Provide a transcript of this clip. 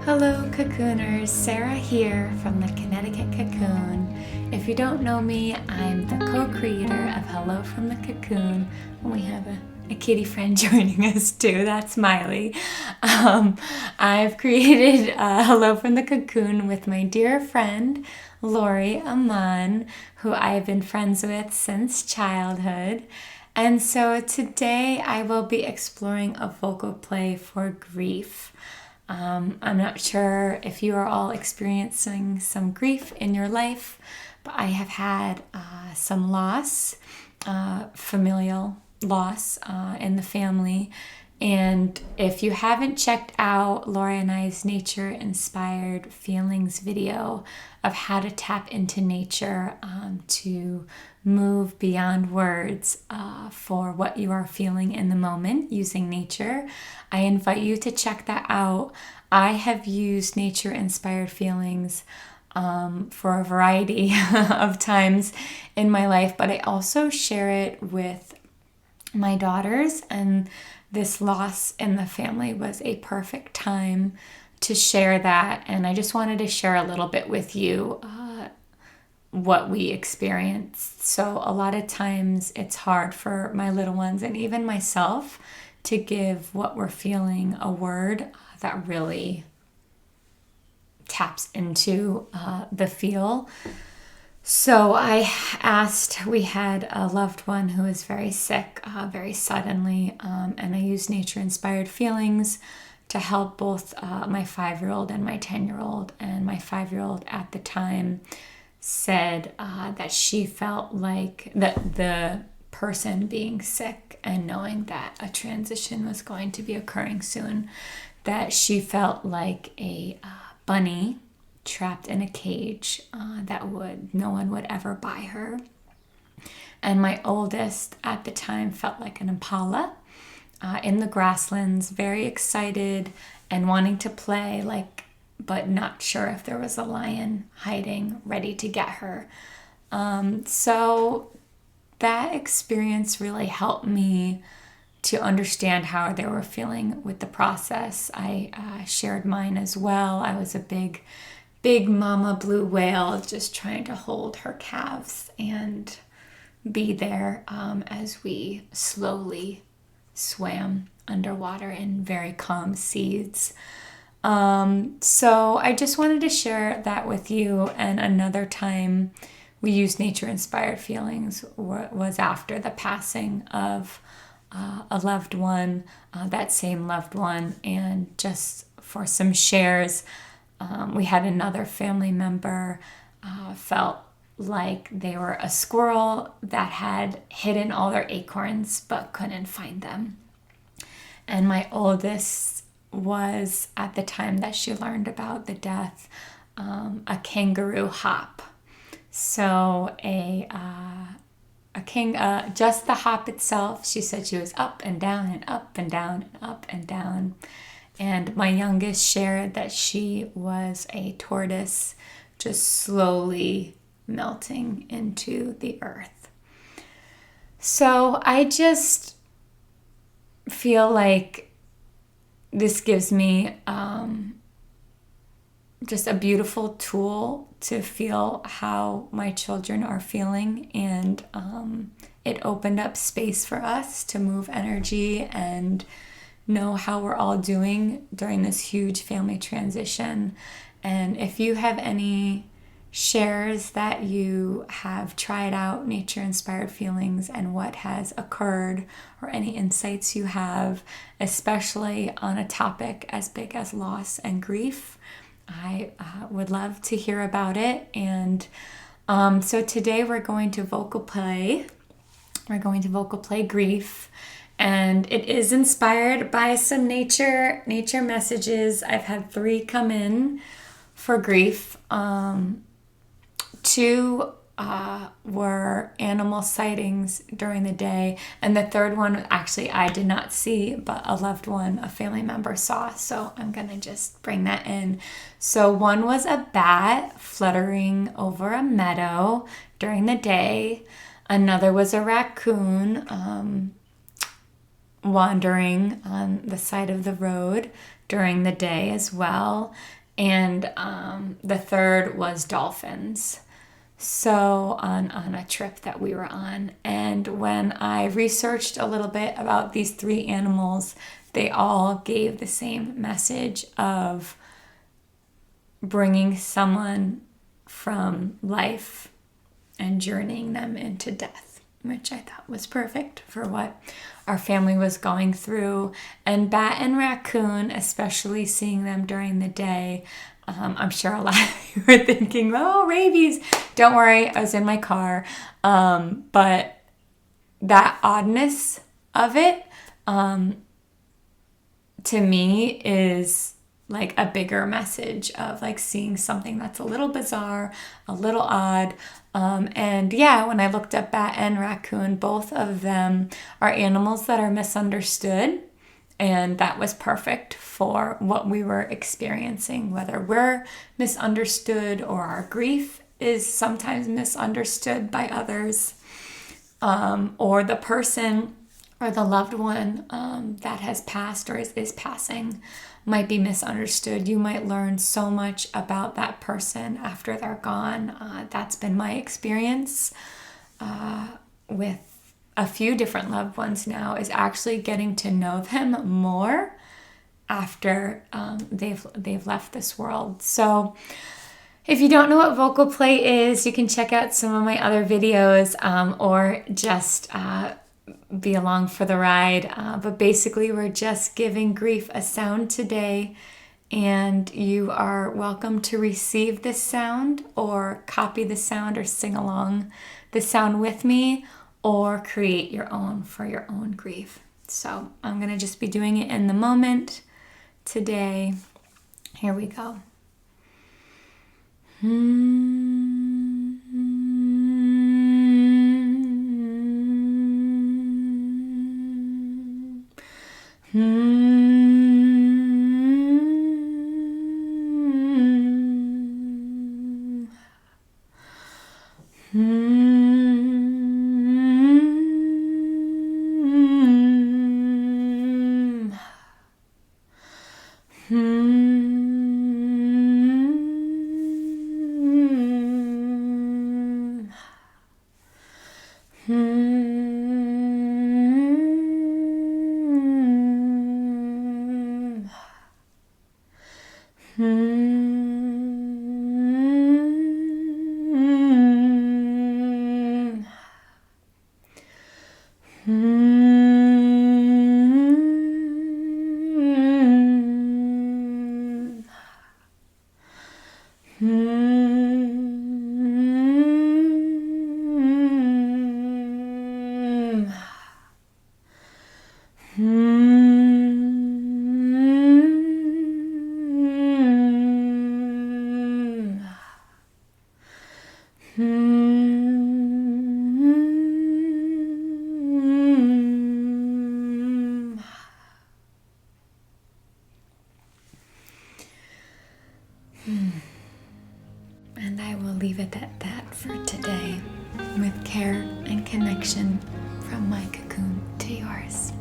Hello Cocooners, Sarah here from the Connecticut Cocoon. If you don't know me, I'm the co-creator of Hello from the Cocoon, and we have a kitty friend joining us too, that's Miley. I've created Hello from the Cocoon with my dear friend Lori Aman, who I've been friends with since childhood. And so today I will be exploring a vocal play for grief. I'm not sure if you are all experiencing some grief in your life, but I have had some loss, familial loss in the family. And if you haven't checked out Laura and I's Nature Inspired Feelings video of how to tap into nature to move beyond words for what you are feeling in the moment using nature, I invite you to check that out. I have used Nature Inspired Feelings for a variety of times in my life, but I also share it with my daughters, and this loss in the family was a perfect time to share that. And I just wanted to share a little bit with you what we experienced. So a lot of times it's hard for my little ones and even myself to give what we're feeling a word that really taps into the feel. So we had a loved one who was very sick very suddenly, and I used Nature Inspired Feelings to help both my 5-year-old and my 10-year-old. And my 5-year-old at the time said that she felt like that the person being sick and knowing that a transition was going to be occurring soon, that she felt like a bunny trapped in a cage that no one would ever buy her. And my oldest at the time felt like an impala in the grasslands, very excited and wanting to play, but not sure if there was a lion hiding ready to get her. So that experience really helped me to understand how they were feeling with the process. I shared mine as well. I was a big mama blue whale, just trying to hold her calves and be there as we slowly swam underwater in very calm seas. So I just wanted to share that with you. And another time we used Nature Inspired Feelings was after the passing of a loved one, that same loved one. And just for some shares, we had another family member felt like they were a squirrel that had hidden all their acorns but couldn't find them. And my oldest was, at the time that she learned about the death, a kangaroo hop. So just the hop itself, she said she was up and down and up and down and up and down. And my youngest shared that she was a tortoise just slowly melting into the earth. So I just feel like this gives me just a beautiful tool to feel how my children are feeling, and it opened up space for us to move energy and know how we're all doing during this huge family transition. And if you have any shares that you have tried out Nature Inspired Feelings and what has occurred, or any insights you have, especially on a topic as big as loss and grief, I would love to hear about it. And so today we're going to vocal play. We're going to vocal play grief. And it is inspired by some nature messages. I've had 3 come in for grief. 2 were animal sightings during the day. And the 3rd one, actually, I did not see, but a loved one, a family member saw. So I'm going to just bring that in. So one was a bat fluttering over a meadow during the day. Another was a raccoon wandering on the side of the road during the day as well. And the third was dolphins. So on a trip that we were on. And when I researched a little bit about these three animals, they all gave the same message of bringing someone from life and journeying them into death, which I thought was perfect for what our family was going through. And Bat and Raccoon, especially seeing them during the day, I'm sure a lot of you were thinking, oh, rabies. Don't worry, I was in my car. But that oddness of it, to me, is like a bigger message of like seeing something that's a little bizarre, a little odd. And yeah, when I looked up Bat and Raccoon, both of them are animals that are misunderstood. And that was perfect for what we were experiencing, whether we're misunderstood or our grief is sometimes misunderstood by others, or the person or the loved one that has passed or is passing might be misunderstood. You might learn so much about that person after they're gone. That's been my experience with a few different loved ones now, is actually getting to know them more after they've left this world. So if you don't know what vocal play is, you can check out some of my other videos, or just be along for the ride. But basically, we're just giving grief a sound today, and you are welcome to receive this sound or copy the sound or sing along the sound with me, or create your own for your own grief. So I'm going to just be doing it in the moment today. Here we go. And I will leave it at that for today, with care and connection from my cocoon to yours.